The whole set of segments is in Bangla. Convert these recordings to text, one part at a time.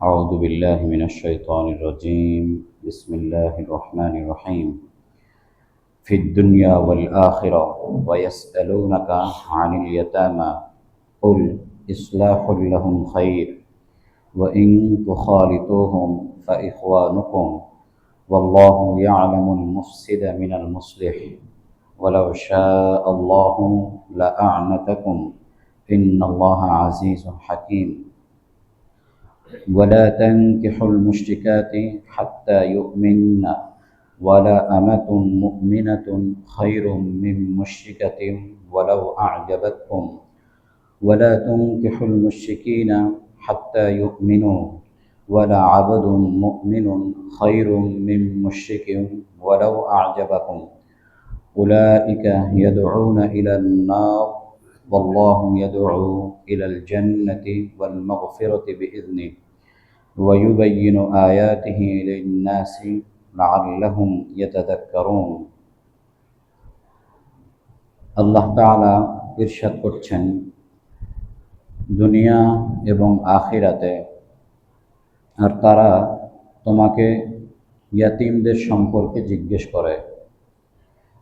أعوذ بالله من الشيطان الرجيم. بسم الله الرحمن الرحيم. في الدنيا والآخرة ويسألونك عن اليتامى قل إصلاح لهم خير وإن تخالطوهم فإخوانكم والله يعلم المفسد من المصلح ولو شاء الله لأعنتكم إن الله عزيز حكيم. ولا تنكحوا المشركات حتى يؤمن ولا أمة مؤمنة خير من مشركة ولو أعجبتكم ولا تنكحوا المشركين حتى يؤمنوا ولا عبد مؤمن خير من مشرك ولو أعجبكم أولئك يدعون إلى النار والله يدعو إلى الجنة والمغفرة بإذنه ويبين آياته للناس لعلهم يتذكرون. আল্লাহ তাআলা ইরশাদ করছেন, দুনিয়া এবং আখিরাতে আর তারা তোমাকে ইয়াতীমদের সম্পর্কে জিজ্ঞেস করে,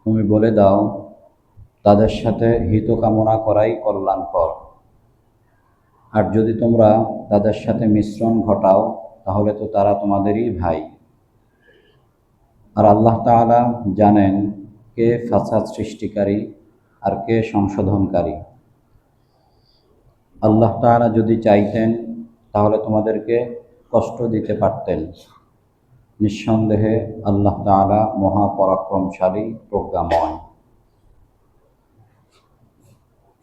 তুমি বলে দাও তাদের সাথে হিত কামনা করাই কল্যাণকর। আর যদি তোমরা তাদের সাথে মিশ্রণ ঘটাও তাহলে তো তারা তোমাদেরই ভাই। আর আল্লাহ তাআলা জানেন কে ফাসাদ সৃষ্টিকারী আর কে সংশোধনকারী। আল্লাহ তাআলা যদি চাইতেন তাহলে তোমাদেরকে কষ্ট দিতে পারতেন। নিঃসন্দেহে আল্লাহ তাআলা মহাপরাক্রমশালী, প্রজ্ঞাময়।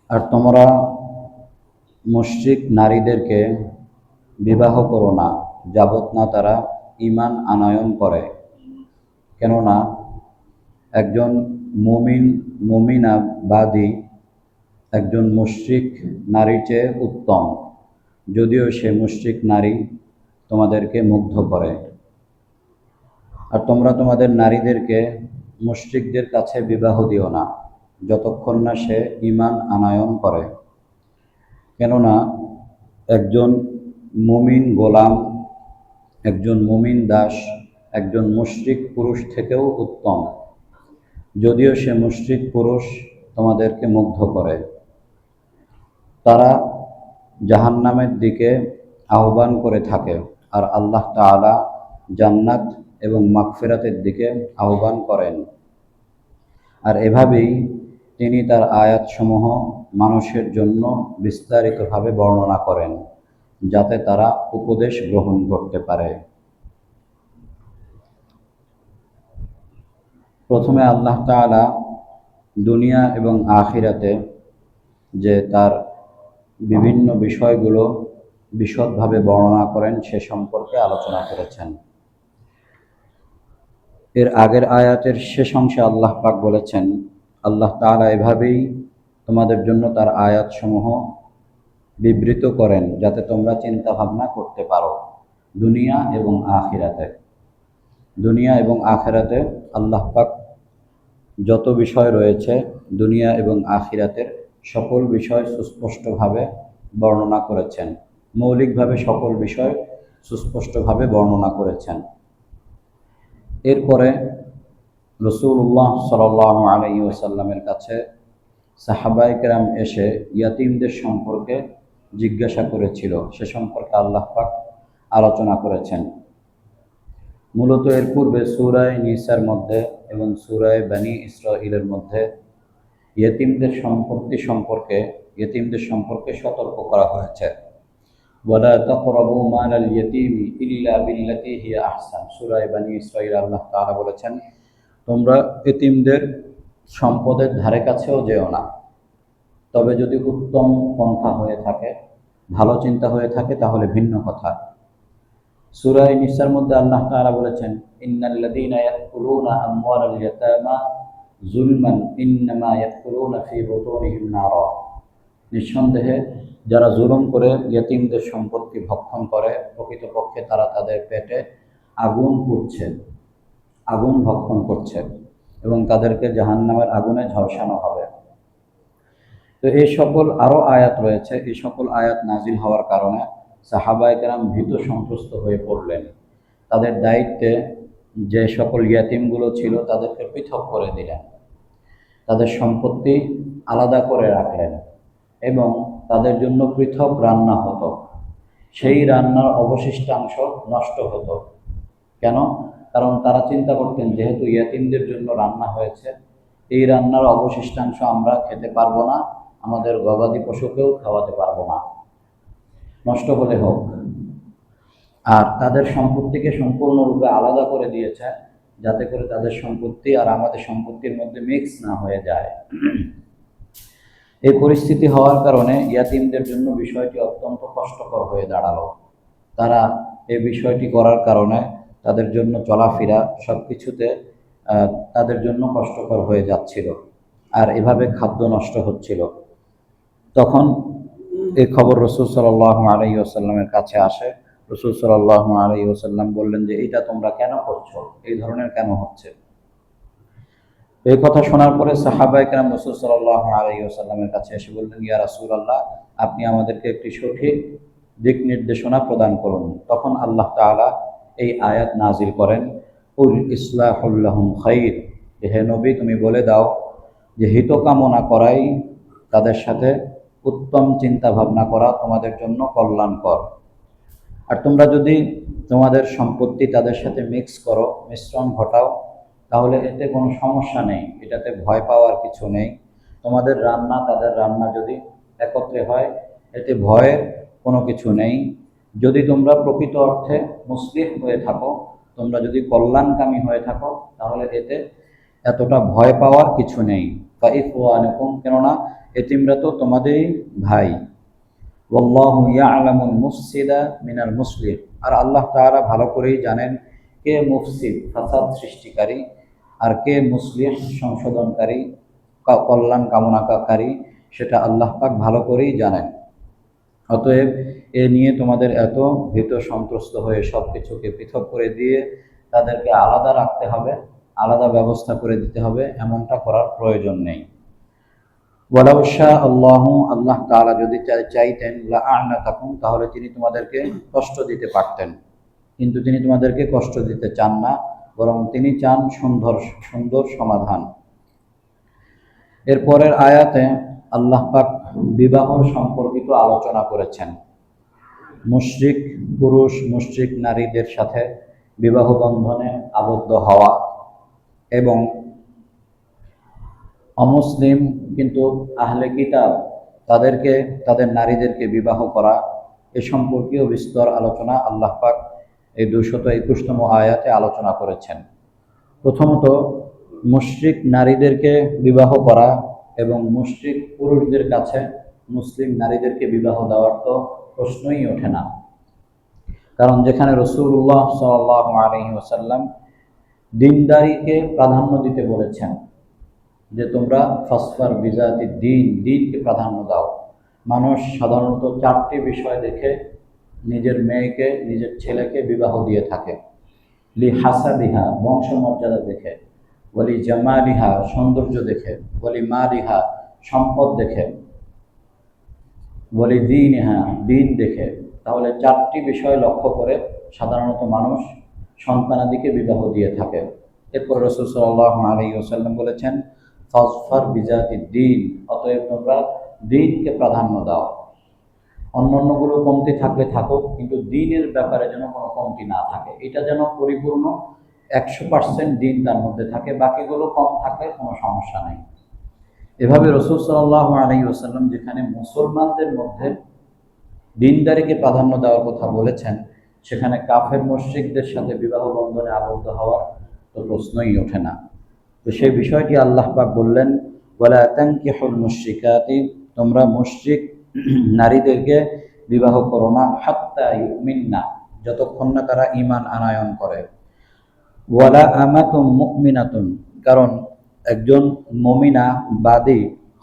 আর তোমরা মুশরিক নারীদেরকে বিবাহ করো না যাবৎ না তারা ঈমান আনয়ন করে, কেননা একজন মুমিনাবাদী একজন মুশরিক নারীর চেয়ে উত্তম, যদিও সে মুশরিক নারী তোমাদেরকে মুগ্ধ করে। আর তোমরা তোমাদের নারীদেরকে মুশরিকদের কাছে বিবাহ দিও না যতক্ষণ না সে ঈমান আনয়ন করে, কেননা একজন মুমিন গোলাম, একজন মুমিন দাস একজন মুশরিক পুরুষ থেকেও উত্তম, যদিও সে মুশরিক পুরুষ তোমাদেরকে মুগ্ধ করে। তারা জাহান্নামের দিকে আহ্বান করে থাকে আর আল্লাহ তাআলা জান্নাত এবং মাগফিরাতের দিকে আহ্বান করেন। আর এভাবেই তিনি তার আয়াতসমূহ মানুষের জন্য বিস্তারিতভাবে বর্ণনা করেন, যাতে তারা উপদেশ গ্রহণ করতে পারে। প্রথমে আল্লাহ তাআলা দুনিয়া এবং আখিরাতে যে তার বিভিন্ন বিষয়গুলো বিশদভাবে বর্ণনা করেন সে সম্পর্কে আলোচনা করেছেন। এর আগের আয়াতের শেষ অংশে আল্লাহ পাক বলেছেন, আল্লাহ তাআলা এভাবেই তোমাদের জন্য তার আয়াতসমূহ বিবৃত করেন যাতে তোমরা চিন্তা ভাবনা করতে পারো। দুনিয়া এবং আখিরাতে আল্লাহ পাক যত বিষয় রয়েছে দুনিয়া এবং আখিরাতের সকল বিষয় সুস্পষ্টভাবে বর্ণনা করেছেন, মৌলিকভাবে সকল বিষয় সুস্পষ্টভাবে বর্ণনা করেছেন। এরপরে রাসূলুল্লাহ সাল্লাল্লাহু আলাইহি ওয়াসাল্লামের কাছে সাহাবায়ে কেরাম এসে ইয়াতীমদের সম্পর্কে জিজ্ঞাসা করেছিল, সে সম্পর্কে আল্লাহ পাক আলোচনা করেছেন। মূলত এর পূর্বে সূরা নিসার মধ্যে এবং সূরা বনী ইসরাঈলের মধ্যে ইয়াতীমদের সম্পর্কে সতর্ক করা হয়েছে। ওয়ালা তাকরাবু মালাল ইয়াতীমি ইল্লা বিল্লাতী হিয়া আহসান। সূরা বনী ইসরাঈল আল্লাহ তাআলা বলেছেন, তোমরা এতিমদের সম্পদের ধারে কাছেও যেও না, তবে যদি উত্তম পন্থা হয়ে থাকে, ভালো চিন্তা হয়ে থাকে তাহলে ভিন্ন কথা। সূরা নিসার মধ্যে আল্লাহ তাআলা বলেছেন, ইন্নাল্লাযীনা ইয়াকুলুনা আমওয়ালাল ইয়াতামা যুলমান ইন্নামা ইয়াকুলুনা ফী বুতুনিহিম নারা। নিঃসন্দেহে যারা জুলুম করে ইয়াতীমদের সম্পত্তি ভক্ষণ করে, প্রকৃতপক্ষে তারা তাদের পেটে আগুন ভক্ষণ করছে এবং তাদেরকে জাহান্নামের আগুনে ঝলসানো হবে। তো এই সকল আরও আয়াত রয়েছে, এই সকল আয়াত নাজিল হওয়ার কারণে সাহাবায়ে কেরাম ভীত সন্ত্রস্ত হয়ে পড়লেন। তাদের দায়িত্বে যে সকল ইয়াতিমগুলো ছিল তাদেরকে পৃথক করে দিলেন, তাদের সম্পত্তি আলাদা করে রাখলেন এবং তাদের জন্য পৃথক রান্না হতো। সেই রান্নার অবশিষ্টাংশ নষ্ট হতো। কেন? কারণ তারা চিন্তা করতেন যেহেতু ইয়াতিমদের জন্য রান্না হয়েছে, এই রান্নার অবশিষ্টাংশ আমরা খেতে পারবো না, আমাদের গবাদি পশুকেও খাওয়াতে পারবো না, নষ্ট হলে হোক। আর তাদের সম্পত্তিকে সম্পূর্ণরূপে আলাদা করে দিয়েছে যাতে করে তাদের সম্পত্তি আর আমাদের সম্পত্তির মধ্যে মিক্স না হয়ে যায়। এই পরিস্থিতি হওয়ার কারণে ইয়াতিমদের জন্য বিষয়টি অত্যন্ত কষ্টকর হয়ে দাঁড়ালো। তারা এই বিষয়টি করার কারণে তাদের জন্য চলাফেরা সব কিছুতে তাদের জন্য কষ্টকর হয়ে যাচ্ছিল, আর এভাবে খাদ্য নষ্ট হচ্ছিল। তখন এই খবর রাসূল সাল্লাল্লাহু আলাইহি ওয়াসাল্লামের কাছে আসে। রাসূল সাল্লাল্লাহু আলাইহি ওয়াসাল্লাম বললেন যে এটা তোমরা কেন করছো, এই ধরনের কেন হচ্ছে? এই কথা শোনার পরে সাহাবায়ে কেরাম রাসূল সাল্লাল্লাহু আলাইহি ওয়াসাল্লামের কাছে এসে বললেন, ইয়া রাসূলুল্লাহ, আপনি আমাদেরকে একটি সঠিক দিক নির্দেশনা প্রদান করুন। তখন আল্লাহ তাআলা এই আয়াত নাজিল করেন, কুল ইসলাহুল লাহুম খায়র, হে নবী তুমি বলে দাও যে হিত কামনা করাই তাদের সাথে উত্তম চিন্তা ভাবনা করা তোমাদের জন্য কল্যাণকর। আর তোমরা যদি তোমাদের সম্পত্তি তাদের সাথে মিক্স করো, মিশ্রণ ঘটাও, তাহলে এতে কোনো সমস্যা নেই, এটাতে ভয় পাওয়ার কিছু নেই। তোমাদের রান্না তাদের রান্না যদি একত্রে হয়, এতে ভয়ের কোনো কিছু নেই। যদি তোমরা প্রকৃত অর্থে মুসলিম হয়ে থাকো, তোমরা যদি কল্যাণকামী হয়ে থাকো, তাহলে এতে এতটা ভয় পাওয়ার কিছু নেই। ফাইখওয়ানুকুম, কেননা এতিমরা তো তোমাদেরই ভাই। ওয়াল্লাহু ইয়ালামুল মুফসিদা মিনাল মুসলিহ, আর আল্লাহ তাআলা ভালো করেই জানেন কে মুফসিদ ফাসাদ সৃষ্টিকারী আর কে মুসলিহ সংশোধনকারী, কল্যাণ কামনাকারী, সেটা আল্লাহ পাক ভালো করেই জানেন। অতএব এ নিয়ে তোমাদের এত ভীত সন্ত্রস্ত হয়ে সব কিছুকে পৃথক করে দিয়ে তাদেরকে আলাদা রাখতে হবে, আলাদা ব্যবস্থা করে দিতে হবে, এমনটা করার প্রয়োজন নেই। ওয়ালাউ শাআ আল্লাহু, আল্লাহ তাআলা যদি চাইতেন লাআনাতাকুম, তাহলে তিনি তোমাদেরকে কষ্ট দিতে পারতেন, কিন্তু তিনি তোমাদেরকে কষ্ট দিতে চান না, বরং তিনি চান সুন্দর সুন্দর সমাধান। এরপরের আয়াতে আল্লাহ পাক বিবাহ সম্পর্কিত আলোচনা করেছেন। মুশরিক পুরুষ মুশরিক নারীদের সাথে বিবাহ বন্ধনে আবদ্ধ হওয়া এবং অমুসলিম কিন্তু আহলে কিতাব তাদেরকে তাদের নারীদেরকে বিবাহ করা, এ সম্পর্কীয় বিস্তর আলোচনা আল্লাহ পাক এই 221তম আয়াতে আলোচনা করেছেন। প্রথমত, মুশরিক নারীদেরকে বিবাহ করা এবং মুশরিক পুরুষদের কাছে মুসলিম নারীদেরকে বিবাহ দেওয়ার তো প্রশ্নই ওঠে না। কারণ যেখানে রাসূলুল্লাহ সাল্লাল্লাহু আলাইহি ওয়াসাল্লাম দিনদারিকে প্রাধান্য দিতে বলেছেন, যে তোমরা ফাসফার বিজাতি দিন, দিনকে প্রাধান্য দাও। মানুষ সাধারণত 4টি বিষয় দেখে নিজের মেয়েকে নিজের ছেলেকে বিবাহ দিয়ে থাকে। লি হাসাবিহা, বংশমর্যাদা দেখে, বলি জামালিহা, সৌন্দর্য দেখে, বলি মালিহা, সম্পদ দেখে, বলি দীনিহা, দিন দেখে। তাহলে 4টি বিষয় লক্ষ্য করে সাধারণত মানুষ সন্তানাদিকে বিবাহ দিয়ে থাকে। এরপর রাসূল সাল্লাল্লাহু আলাইহি ওয়াসাল্লাম বলেছেন ফাসফার বিজাতি দিন, অতএব তোমরা দিনকে প্রাধান্য দাও। অন্যান্যগুলো কমতি থাকলে থাকুক, কিন্তু দিনের ব্যাপারে যেন কোনো কমতি না থাকে, এটা যেন পরিপূর্ণ 100% দিন তার মধ্যে থাকে, বাকিগুলো কম থাকলে কোনো সমস্যা নেই। এভাবে রাসূল সাল্লাল্লাহু আলাইহি ওয়াসাল্লাম যেখানে মুসলমানদের মধ্যে দিনদারিকে প্রাধান্য দেওয়ার কথা বলেছেন, সেখানে কাফের মুশরিকদের সাথে বিবাহ বন্ধনে আবদ্ধ হওয়ার তো প্রশ্নই ওঠে না। তো সেই বিষয়টি আল্লাহ পাক বললেন, ওয়ালা তানকিহুল মুশরিকাতি, তোমরা মুশরিক নারীদেরকে বিবাহ করো না, হাত্তা ইউমিননা, যতক্ষণ না তারা ঈমান আনয়ন করে। ওয়ালা আমাতুম মুমিনাতুন, কারণ একজন মুমিনা বাদী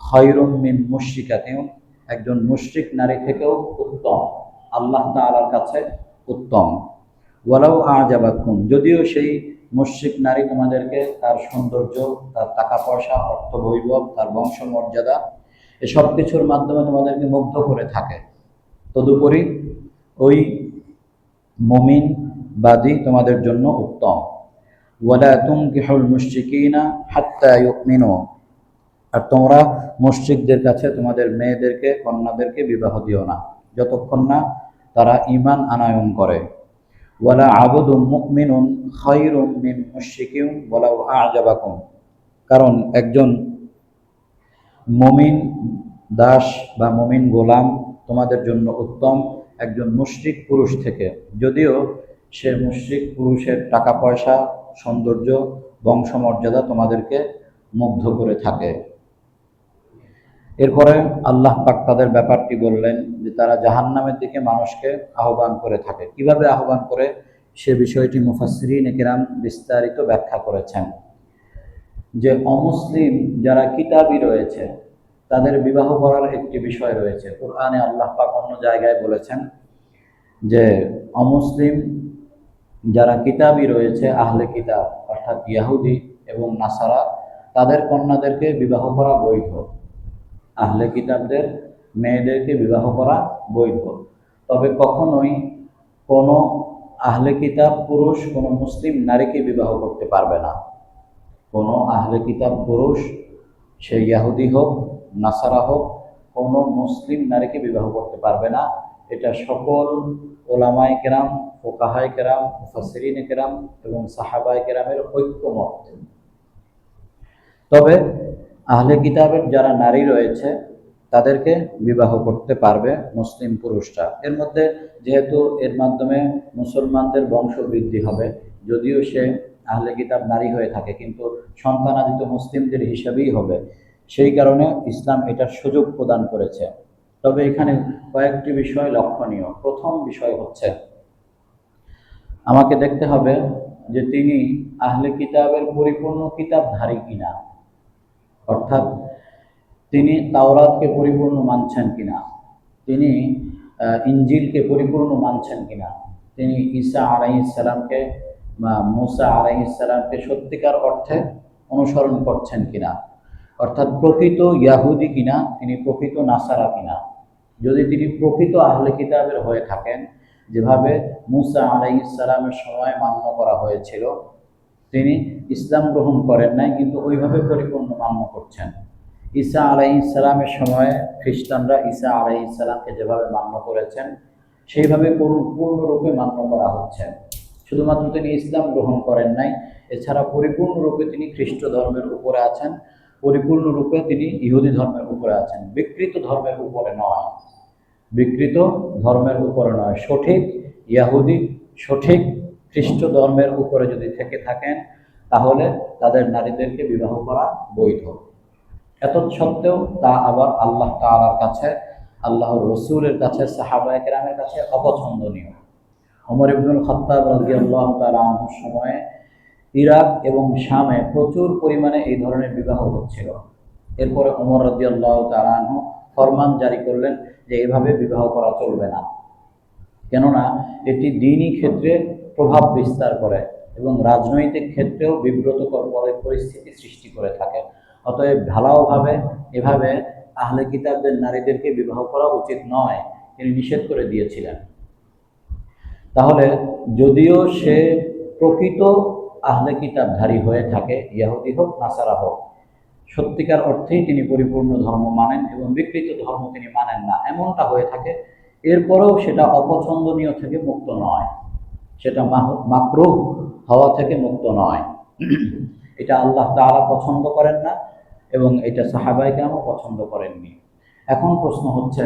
খায়রুম মিন মুশরিকাতিন, একজন মুশরিক নারী থেকেও উত্তম, আল্লাহ তাআলার কাছে উত্তম। ওয়ালাউ আজাবাকুম, যদিও সেই মুশরিক নারী তোমাদেরকে তার সৌন্দর্য, তার টাকা পয়সা, অর্থ বৈভব, তার বংশমর্যাদা, এসব কিছুর মাধ্যমে তোমাদেরকে মুগ্ধ করে থাকে, তদুপরি ওই মুমিন বাদী তোমাদের জন্য উত্তম। ওয়ালা তুনকিহুল মুশরিকিনা হাত্তা ইউমিনু, আর তোমরা মুশরিকদের কাছে তোমাদের মেয়েদেরকে, কন্যাদেরকে বিবাহ দিও না যতক্ষণ না তারা ঈমান আনয়ন করে। ওয়ালা আবদুম মুমিনুন খায়রুম মিন মুশরিকিন ওয়ালাউ আ'জাবাকুম, কারণ একজন মুমিন দাস বা মুমিন গোলাম তোমাদের জন্য উত্তম একজন মুশরিক পুরুষ থেকে, যদিও সে মুশরিক পুরুষের টাকা পয়সা, সৌন্দর্য, বংশমর্যাদা তোমাদেরকে মুগ্ধ করে থাকে। এরপরে আল্লাহ পাক তাদের ব্যাপারটি বললেন যে তারা জাহান্নামের দিকে মানুষকে আহ্বান করে থাকে। কিভাবে আহ্বান করে সে বিষয়টি মুফাসসিরিন কিরাম বিস্তারিত ব্যাখ্যা করেছেন। যে অমুসলিম যারা কিতাবী রয়েছে তাদের বিবাহ করার একটি বিষয় রয়েছে। কোরআনে আল্লাহ পাক অন্য জায়গায় বলেছেন যে অমুসলিম যারা কিতাবী রয়েছে, আহলে কিতাব অর্থাৎ ইয়াহুদি এবং নাসারা, তাদের কন্যাদেরকে বিবাহ করা বৈধ, আহলে কিতাবদের মেয়েদেরকে বিবাহ করা বৈধ। তবে কখনোই কোনো আহলে কিতাব পুরুষ কোনো মুসলিম নারীকে বিবাহ করতে পারবে না। কোনো আহলে কিতাব পুরুষ, সে ইয়াহুদি হোক, নাসারা হোক, কোনো মুসলিম নারীকে বিবাহ করতে পারবে না। এটা সকল ওলামায়ে কেরাম, ফুকাহায়ে কেরাম, মুফাসসিরিনে কেরাম এবং সাহাবায়ে কেরামের ঐক্যমত। তবে আহলে কিতাবের যারা নারী রয়েছে তাদেরকে বিবাহ করতে পারবে মুসলিম পুরুষরা। এর মধ্যে যেহেতু এর মাধ্যমে মুসলমানদের বংশ বৃদ্ধি হবে, যদিও সে আহলে কিতাব নারী হয়ে থাকে কিন্তু সন্তানাদিত মুসলিমদের হিসাবেই হবে, সেই কারণে ইসলাম এটার সুযোগ প্রদান করেছে। তবে এখানে কয়েকটি বিষয় লক্ষণীয়। প্রথম বিষয় হচ্ছে আমাকে দেখতে হবে যে তিনি আহলে কিতাবের পরিপূর্ণ কিতাবধারী কিনা, অর্থাৎ তিনি তাওরাতকে পরিপূর্ণ মানছেন কিনা, তিনি ইনজিলকে পরিপূর্ণ মানছেন কিনা, তিনি ঈসা আলাইহিস সালামকে বা মুসা আলাইহিস সালামকে সত্যিকার অর্থে অনুসরণ করছেন কিনা, অর্থাৎ প্রকৃত ইয়াহুদি কিনা, তিনি প্রকৃত নাসারা কিনা। যদি তিনি প্রকৃত আহলে কিতাবের হয়ে থাকেন, যেভাবে মুসা আলাইহিস সালামের সময় মান্য করা হয়েছিল, তিনি ইসলাম গ্রহণ করেন নাই কিন্তু ওইভাবে পরিপূর্ণ মান্য করছেন। ঈসা আলাইহিস সালামের সময়ে খ্রিস্টানরা ঈসা আলাইহিস সালামকে যেভাবে মান্য করেছেন সেইভাবে পূর্ণরূপে মান্য করা হচ্ছে। শুধুমাত্র তিনি ইসলাম গ্রহণ করেন নাই, এছাড়া পরিপূর্ণরূপে তিনি খ্রিস্ট ধর্মের উপরে আছেন, পরিপূর্ণরূপে তিনি ইহুদি ধর্মের উপরে আছেন, বিকৃত ধর্মের উপরে নয়, বিকৃত ধর্মের উপরে নয়। সঠিক ইয়াহুদি, সঠিক খ্রিস্ট ধর্মের উপরে যদি থেকে থাকেন তাহলে তাদের নারীদেরকে বিবাহ করা বৈধ। এত সত্ত্বেও তা আবার আল্লাহ তাআলার কাছে, আল্লাহর রসুলের কাছে, সাহাবায়ে কেরামের কাছে অপছন্দনীয়। ওমর ইবনুল খাত্তাব রাদিয়াল্লাহু তাআলা আনহুর সময়ে ইরাক এবং শামে প্রচুর পরিমাণে এই ধরনের বিবাহ হচ্ছিল। এরপরে ওমর রাদিয়াল্লাহু তাআলা আনহু ফরমান জারি করলেন যে এভাবে বিবাহ করা চলবে না, কেননা এটি দ্বীনি ক্ষেত্রে প্রভাব বিস্তার করে এবং রাজনৈতিক ক্ষেত্রেও বিব্রতকর পরিস্থিতি সৃষ্টি করে থাকে। অতএব ঢালাওভাবে এভাবে আহলে কিতাবদের নারীদেরকে বিবাহ করা উচিত নয়, তিনি নিষেধ করে দিয়েছিলেন। তাহলে যদিও সে প্রকৃত আহলে কিতাবধারী হয়ে থাকে, ইয়াহুদি হোক নাসারা হোক, সত্যিকার অর্থেই তিনি পরিপূর্ণ ধর্ম মানেন এবং বিকৃত ধর্ম তিনি মানেন না, এমনটা হয়ে থাকে, এরপরেও সেটা অপছন্দনীয় থেকে মুক্ত নয়, সেটা মাকরুহ হওয়া থেকে মুক্ত নয়। এটা আল্লাহ তাআলা পছন্দ করেন না এবং এটা সাহাবায়ে কেরামও পছন্দ করেননি। এখন প্রশ্ন হচ্ছে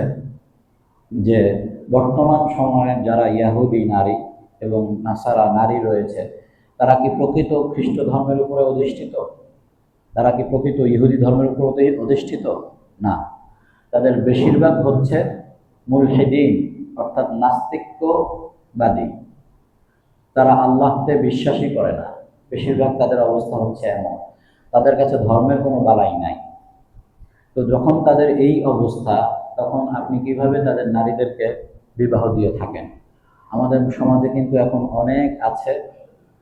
যে বর্তমান সময়ে যারা ইয়াহুদি নারী এবং নাসারা নারী রয়েছে তারা কি প্রকৃত খ্রিস্ট ধর্মের উপরে অধিষ্ঠিত? তারা কি প্রকৃত ইহুদি ধর্মের উপর অধিষ্ঠিত? না, তাদের বেশিরভাগ হচ্ছে মুলহিদিন, অর্থাৎ নাস্তিক্যবাদী। তারা আল্লাহতে বিশ্বাসই করে না, বেশিরভাগ তাদের অবস্থা হচ্ছে এমন, তাদের কাছে ধর্মের কোনো বালাই নাই। তো যখন তাদের এই অবস্থা, তখন আপনি কিভাবে তাদের নারীদেরকে বিবাহ দিয়ে থাকেন? আমাদের সমাজে কিন্তু এখন অনেক আছে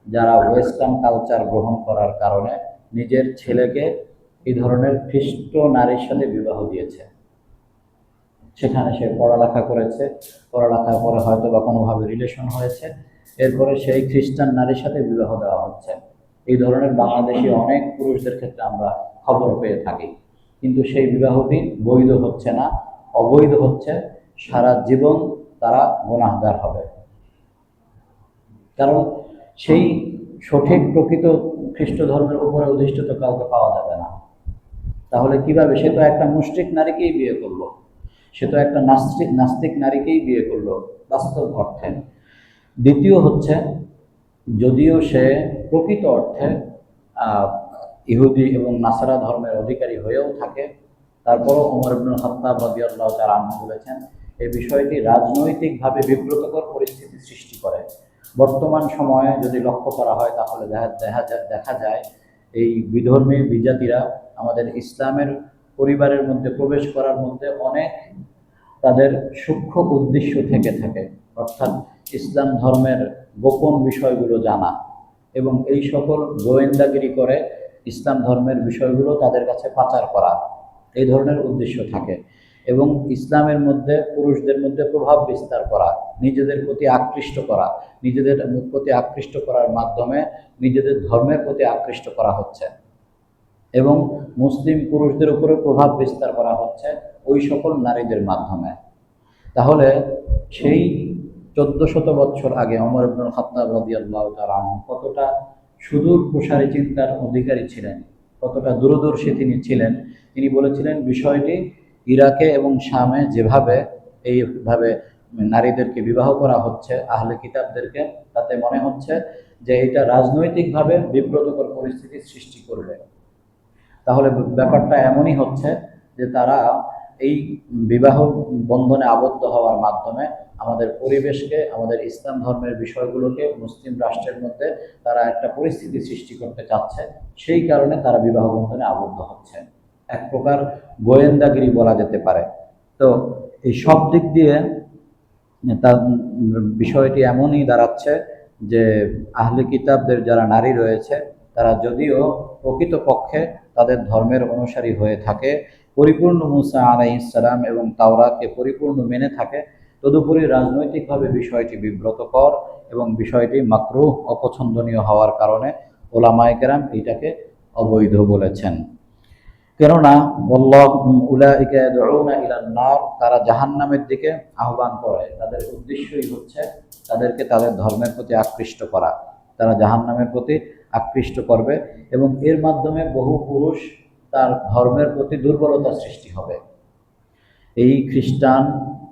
যারা ওয়েস্টার্ন কালচার গ্রহণ করার কারণে নিজের ছেলেকে এই ধরনের খ্রিস্ট নারীর সাথে বিবাহ দিয়েছে। সেখানে সে পড়ালেখা করেছে, পড়ালেখার পরে হয়তো বা কোনোভাবে রিলেশন হয়েছে, এরপরে সেই খ্রিস্টান নারীর সাথে বিবাহ দেওয়া হচ্ছে। এই ধরনের বাংলাদেশি অনেক পুরুষদের ক্ষেত্রে আমরা খবর পেয়ে থাকি। কিন্তু সেই বিবাহটি বৈধ হচ্ছে না, অবৈধ হচ্ছে, সারা জীবন তারা গুনাহগার হবে। কারণ সেই সঠিক প্রকৃত খ্রিস্ট ধর্মের উপরে অধিষ্ঠিত কাউকে পাওয়া যাবে না। তাহলে কিভাবে? সে তো একটা মুশরিক নারীকেই বিয়ে করলো, সে তো একটা নাস্তিক নারীকেই বিয়ে করলো বাস্তব অর্থে। দ্বিতীয় হচ্ছে, যদিও সে প্রকৃত অর্থে ইহুদি এবং নাসারা ধর্মের অধিকারী হয়েও থাকে, তারপরও ওমর ইবনুল খাত্তাব রাদিয়াল্লাহু তাআলা আনহু বলেছেন এই বিষয়টি রাজনৈতিকভাবে বিব্রতকর পরিস্থিতি সৃষ্টি করে। বর্তমান সময়ে যদি লক্ষ্য করা হয় তাহলে দেখা যায় এই বিধর্মী বিজাতিরা আমাদের ইসলামের পরিবারের মধ্যে প্রবেশ করার মধ্যে অনেক তাদের সূক্ষ্ম উদ্দেশ্য থেকে থাকে, অর্থাৎ ইসলাম ধর্মের গোপন বিষয়গুলো জানা এবং এই সকল গোয়েন্দাগিরি করে ইসলাম ধর্মের বিষয়গুলো তাদের কাছে পাচার করা, এই ধরনের উদ্দেশ্য থাকে। এবং ইসলামের মধ্যে পুরুষদের মধ্যে প্রভাব বিস্তার করা, নিজেদের প্রতি আকৃষ্ট করা, নিজেদের প্রতি আকৃষ্ট করার মাধ্যমে নিজেদের ধর্মের প্রতি আকৃষ্ট করা হচ্ছে এবং মুসলিম পুরুষদের উপরে প্রভাব বিস্তার করা হচ্ছে ওই সকল নারীদের মাধ্যমে। তাহলে সেই 1400 বছর আগে ওমর ইবনুল খাত্তাব রাদিয়াল্লাহু তাআলা আনহু কতটা সুদূর প্রসারী চিন্তার অধিকারী ছিলেন, কতটা দূরদর্শী তিনি ছিলেন। তিনি বলেছিলেন বিষয়টি ইরাকে এবং শামে যেভাবে এইভাবে নারীদেরকে বিবাহ করা হচ্ছে আহলে কিতাবদেরকে, তাতে মনে হচ্ছে যে এটা রাজনৈতিকভাবে বিব্রতকর পরিস্থিতির সৃষ্টি করবে। তাহলে ব্যাপারটা এমনই হচ্ছে যে তারা এই বিবাহ বন্ধনে আবদ্ধ হওয়ার মাধ্যমে আমাদের পরিবেশকে, আমাদের ইসলাম ধর্মের বিষয়গুলোকে মুসলিম রাষ্ট্রের মধ্যে তারা একটা পরিস্থিতি সৃষ্টি করতে চাচ্ছে, সেই কারণে তারা বিবাহ বন্ধনে আবদ্ধ হচ্ছে। এক প্রকার গোয়েন্দাগিরি বলা যেতে পারে। তো এই সব দিক দিয়ে তার বিষয়টি এমনই দাঁড়াচ্ছে যে আহলে কিতাবদের যারা নারী রয়েছে তারা যদিও প্রকৃতপক্ষে তাদের ধর্মের অনুসারী হয়ে থাকে, পরিপূর্ণ মুসা আলাইহিস সালাম এবং তাওরাতকে পরিপূর্ণ মেনে থাকে, তদুপরি রাজনৈতিকভাবে বিষয়টি বিব্রতকর এবং বিষয়টি মাকরুহ অপছন্দনীয় হওয়ার কারণে ওলামায়ে কেরাম এটাকে অবৈধ বলেছেন। কেননা উলাইকা ইয়াদউনা ইলান নার, তারা জাহান্নামের দিকে আহ্বান করে, তাদের উদ্দেশ্যই হচ্ছে তাদেরকে তাদের ধর্মের প্রতি আকৃষ্ট করা, তারা জাহান্নামের প্রতি আকৃষ্ট করবে এবং এর মাধ্যমে বহু পুরুষ তার ধর্মের প্রতি দুর্বলতা সৃষ্টি হবে। এই খ্রিস্টান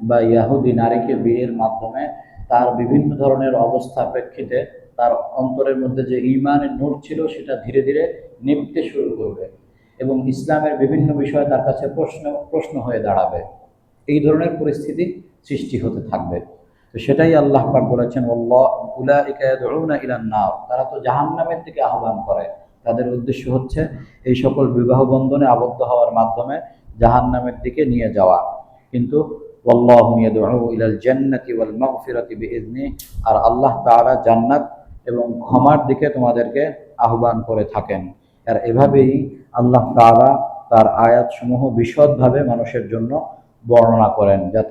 বা ইয়াহুদি নারীকে বিয়ের মাধ্যমে তার বিভিন্ন ধরনের অবস্থা প্রেক্ষিতে তার অন্তরের মধ্যে যে ঈমানের নূর ছিল সেটা ধীরে ধীরে নিভতে শুরু করবে এবং ইসলামের বিভিন্ন বিষয় তার কাছে প্রশ্ন হয়ে দাঁড়াবে। এই ধরনের পরিস্থিতি সৃষ্টি হতে থাকবে। তো সেটাই আল্লাহ পাক বলেছেন উলাইকা ইয়াদউনা ইলান নার, তারা তো জাহান্নামের দিকে আহ্বান করে, তাদের উদ্দেশ্য হচ্ছে এই সকল বিবাহ বন্ধনে আবদ্ধ হওয়ার মাধ্যমে জাহান্নামের দিকে নিয়ে যাওয়া। কিন্তু ওয়াল্লাহু ইয়াদউ ইলাল জান্নাতি ওয়াল মাগফিরাতি বিইذনি, আর আল্লাহ তাআলা জান্নাত এবং ক্ষমার দিকে তোমাদেরকে আহ্বান করে থাকেন। আর এভাবেই আল্লাহ তাআলা তার আয়াতসমূহ বিশদভাবে মানুষের জন্য বর্ণনা করেন, যাতে